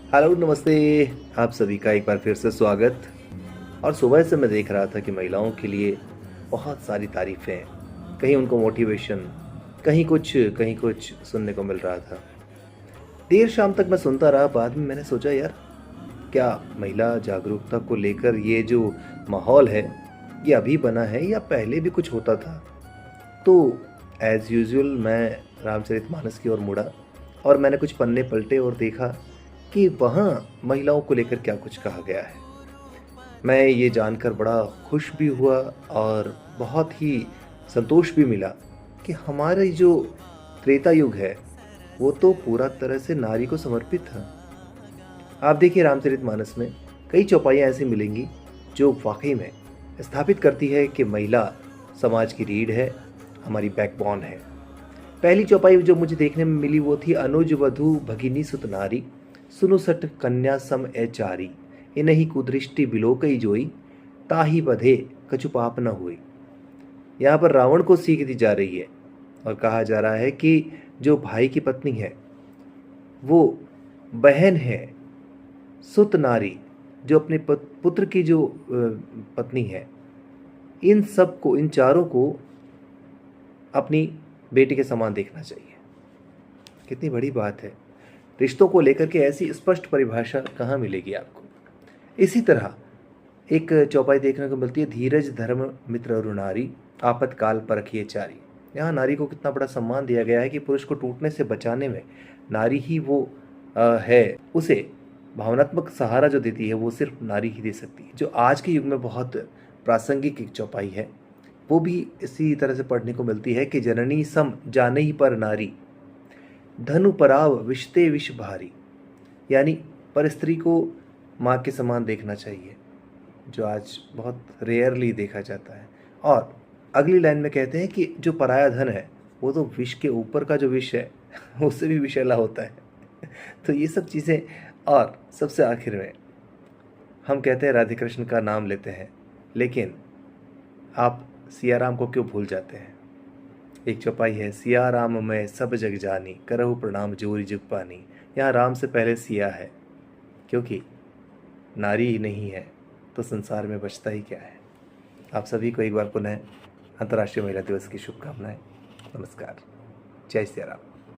Hello, नमस्ते। आप सभी का एक बार फिर से स्वागत। और सुबह से मैं देख रहा था कि महिलाओं के लिए बहुत सारी तारीफ़ें, कहीं उनको मोटिवेशन, कहीं कुछ सुनने को मिल रहा था। देर शाम तक मैं सुनता रहा, बाद में मैंने सोचा यार, क्या महिला जागरूकता को लेकर ये जो माहौल है, ये अभी बना है या पहले भी कुछ होता था? तो एज़ यूजुअल मैं रामचरितमानस की ओर मुड़ा और मैंने कुछ पन्ने पलटे और देखा कि वहाँ महिलाओं को लेकर क्या कुछ कहा गया है। मैं ये जानकर बड़ा खुश भी हुआ और बहुत ही संतोष भी मिला कि हमारा ये जो त्रेता युग है, वो तो पूरा तरह से नारी को समर्पित था। आप देखिए रामचरितमानस में कई चौपाइयाँ ऐसी मिलेंगी जो वाक़ई में स्थापित करती है कि महिला समाज की रीढ़ है, हमारी बैकबोन है। पहली चौपाई जो मुझे देखने में मिली वो थी अनुज वधु भगिनी सुत नारी, सुनु सट कन्या सम ए चारी, इन्हीं कुदृष्टि बिलोकई जोई, ताहि बधे कछु पाप न हुई। यहाँ पर रावण को सीख दी जा रही है और कहा जा रहा है कि जो भाई की पत्नी है वो बहन है, सुत नारी जो अपने पुत्र की जो पत्नी है, इन सब को, इन चारों को अपनी बेटी के समान देखना चाहिए। कितनी बड़ी बात है। रिश्तों को लेकर के ऐसी स्पष्ट परिभाषा कहाँ मिलेगी आपको। इसी तरह एक चौपाई देखने को मिलती है, धीरज धर्म मित्र अरु नारी, आपातकाल परखिए चारी। यहाँ नारी को कितना बड़ा सम्मान दिया गया है कि पुरुष को टूटने से बचाने में नारी ही वो है। उसे भावनात्मक सहारा जो देती है वो सिर्फ नारी ही दे सकती है। जो आज के युग में बहुत प्रासंगिक एक चौपाई है, वो भी इसी तरह से पढ़ने को मिलती है कि जननी सम जाने ही पर नारी, धनु पराव विषते विष भारी। यानी पर स्त्री को माँ के समान देखना चाहिए, जो आज बहुत रेयरली देखा जाता है। और अगली लाइन में कहते हैं कि जो पराया धन है वो तो विष के ऊपर का जो विष है उससे भी विषैला होता है। तो ये सब चीज़ें। और सबसे आखिर में हम कहते हैं राधे कृष्ण का नाम लेते हैं, लेकिन आप सिया राम को क्यों भूल जाते हैं? एक चौपाई है, सिया राम मैं सब जग जानी, करहु प्रणाम जोरी जुग पानी। यहाँ राम से पहले सिया है, क्योंकि नारी ही नहीं है तो संसार में बचता ही क्या है। आप सभी को एक बार पुनः अंतर्राष्ट्रीय महिला दिवस की शुभकामनाएं। नमस्कार। जय सिया राम।